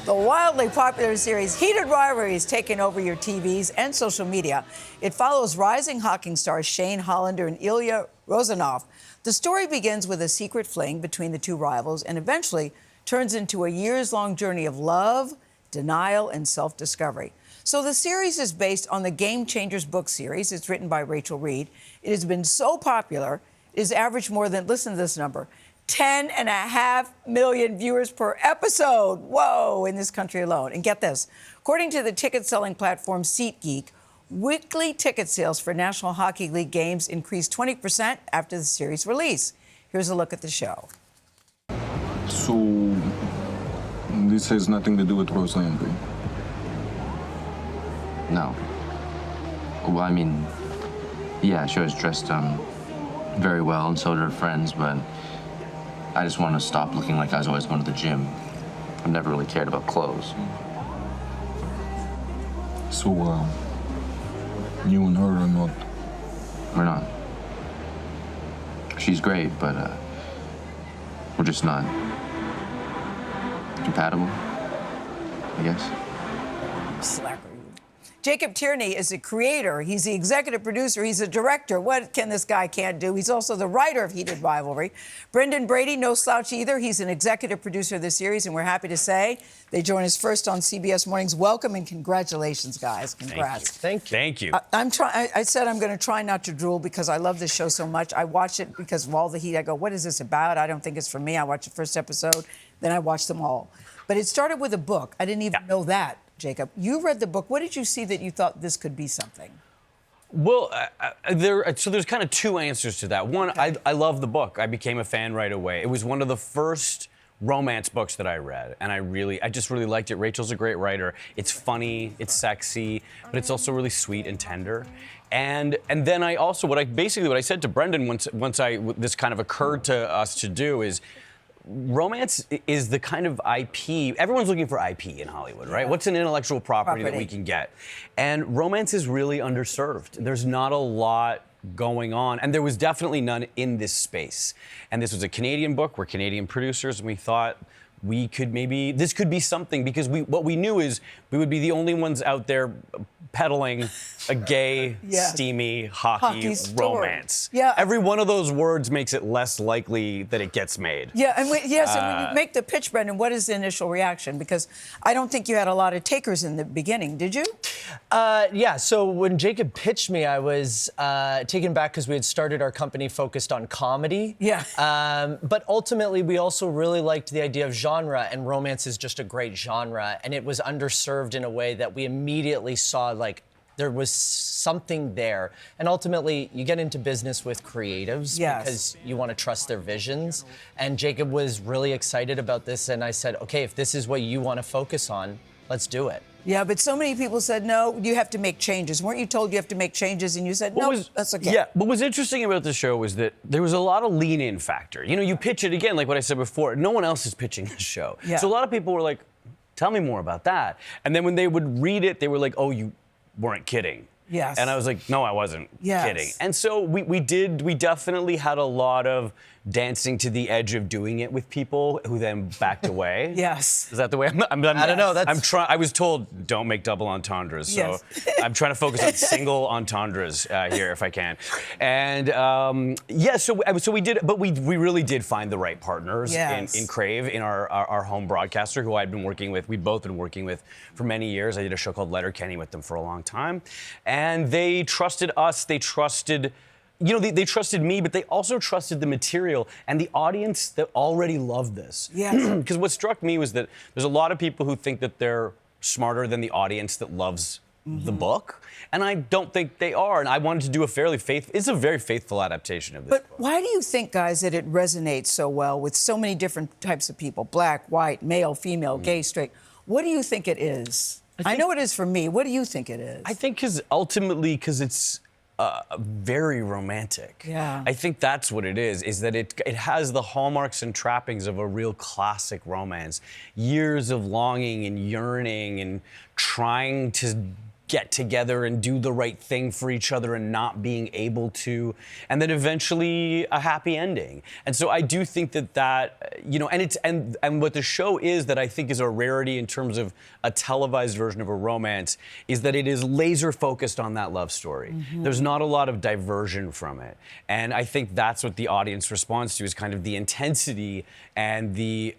The wildly popular series Heated Rivalry is taking over your TVs and social media. It follows rising hockey stars Shane Hollander and Ilya Rozanov. The story begins with a secret fling between the two rivals and eventually turns into a years-long journey of love, denial, and self-discovery. So the series is based on the Game Changers book series. It's written by Rachel Reed. It has been so popular, it has averaged more than, listen to this number, 10.5 million viewers per episode. Whoa, in this country alone. And get this, according to the ticket-selling platform SeatGeek, weekly ticket sales for National Hockey League games increased 20% after the series release. Here's a look at the show. So, this has nothing to do with Rose Landry? No. Well, I mean, yeah, she was dressed very well, and so did her friends, but I just want to stop looking like I was always going to the gym. I've never really cared about clothes. So, you and her are not... We're not. She's great, but we're just not compatible, I guess. Slacker. Jacob Tierney is the creator. He's the executive producer. He's the director. What can this guy can't do? He's also the writer of Heated Rivalry. Brendan Brady, no slouch either. He's an executive producer of the series, and we're happy to say they join us first on CBS Mornings. Welcome and congratulations, guys. Congrats. Thank you. Thank you. I said I'm going to try not to drool because I love this show so much. I watch it because of all the heat. I go, what is this about? I don't think it's for me. I watched the first episode, then I watched them all. But it started with a book. I didn't even know that. Jacob, you read the book. What did you see that you thought this could be something? Well, there's kind of two answers to that. One, okay. I love the book. I became a fan right away. It was one of the first romance books that I read, and I just really liked it. Rachel's a great writer. It's funny, it's sexy, but it's also really sweet and tender. And then I also what I said to Brendan once this kind of occurred to us to do is, romance is the kind of IP, everyone's looking for IP in Hollywood, right? What's an intellectual property that we can get? And romance is really underserved. There's not a lot going on, and there was definitely none in this space. And this was a Canadian book, we're Canadian producers, and we thought this could be something, because what we knew is we would be the only ones out there peddling a gay, steamy hockey romance. Yeah. Every one of those words makes it less likely that it gets made. Yeah, and when you make the pitch, Brendan, what is the initial reaction? Because I don't think you had a lot of takers in the beginning, did you? Yeah, so when Jacob pitched me, I was taken back because we had started our company focused on comedy. Yeah. But ultimately, we also really liked the idea of genre, and romance is just a great genre, and it was underserved in a way that we immediately saw, like, there was something there. And ultimately, you get into business with creatives because you want to trust their visions. And Jacob was really excited about this, and I said, okay, if this is what you want to focus on, let's do it. Yeah, but so many people said, no, you have to make changes. Weren't you told you have to make changes? And you said, no, that's okay. Yeah, what was interesting about the show was that there was a lot of lean-in factor. You know, you pitch it again, like what I said before, no one else is pitching the show. Yeah. So a lot of people were like, tell me more about that. And then when they would read it, they were like, oh, you weren't kidding. Yes. And I was like, no, I wasn't kidding. And so we definitely had a lot of dancing to the edge of doing it with people who then backed away. Yes. Is that the way I don't know. I was told don't make double entendres, so I'm trying to focus on single entendres here if I can. And so we did, but we really did find the right partners in Crave, in our home broadcaster, who I'd been working with. We'd both been working with for many years. I did a show called Letterkenny with them for a long time, and they trusted us. They trusted. They trusted me, but they also trusted the material and the audience that already loved this. Yes. Because what struck me was that there's a lot of people who think that they're smarter than the audience that loves the book, and I don't think they are. And I wanted to do it's a very faithful adaptation of this book. But why do you think, guys, that it resonates so well with so many different types of people? Black, white, male, female, gay, straight. What do you think it is? I know it is for me. What do you think it is? I think because it's very romantic. Yeah. I think that's what it is that it has the hallmarks and trappings of a real classic romance. Years of longing and yearning and trying to get together and do the right thing for each other and not being able to, and then eventually a happy ending. And so I do think that you know, and it's and what the show is that I think is a rarity in terms of a televised version of a romance is that it is laser focused on that love story. There's not a lot of diversion from it, and I think that's what the audience responds to is kind of the intensity and the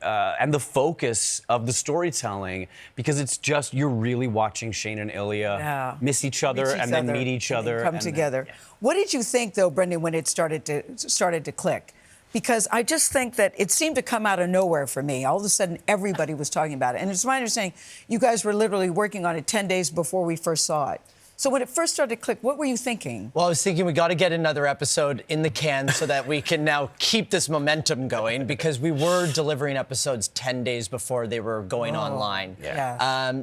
focus of the storytelling, because it's just you're really watching Shane and Ilya miss each other and then meet each other, come together. What did you think, though, Brendan, when it started to click? Because I just think that it seemed to come out of nowhere for me. All of a sudden, everybody was talking about it, and it's my understanding you guys were literally working on it 10 days before we first saw it. So when it first started to click, what were you thinking? Well, I was thinking we got to get another episode in the can so that we can now keep this momentum going, because we were delivering episodes 10 days before they were going online.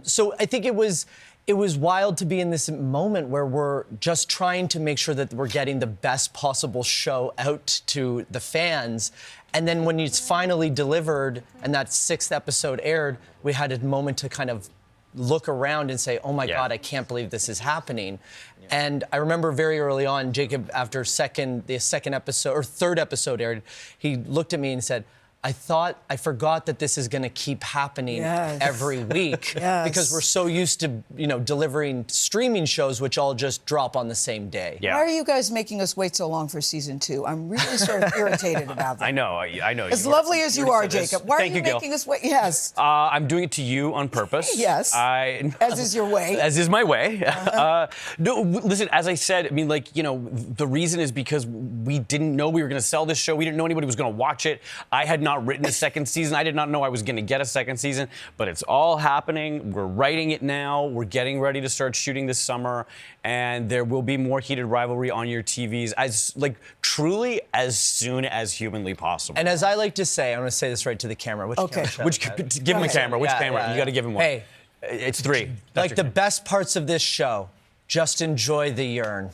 So I think it was wild to be in this moment where we're just trying to make sure that we're getting the best possible show out to the fans. And then when it's finally delivered and that 6th episode aired, we had a moment to kind of look around and say, oh my God, I can't believe this is happening. And I remember very early on, Jacob, after the second episode or 3rd episode aired, he looked at me and said, I forgot that this is going to keep happening every week because we're so used to, you know, delivering streaming shows, which all just drop on the same day. Why are you guys making us wait so long for season 2? I'm really sort of irritated about that. I know. As lovely as you are, Jacob, why are you making us wait? Yes. I'm doing it to you on purpose. Yes. As is your way. As is my way. No, listen, as I said, I mean, like, you know, the reason is because we didn't know we were going to sell this show. We didn't know anybody was going to watch it. I had not written a second season. I did not know I was going to get a second season, but it's all happening. We're writing it now. We're getting ready to start shooting this summer, and there will be more Heated Rivalry on your TVs truly as soon as humanly possible. And as I like to say, I'm going to say this right to the camera. Which camera? Give him a camera. Which camera? You got to give him one. Hey, it's 3. Like the best parts of this show, just enjoy the urn.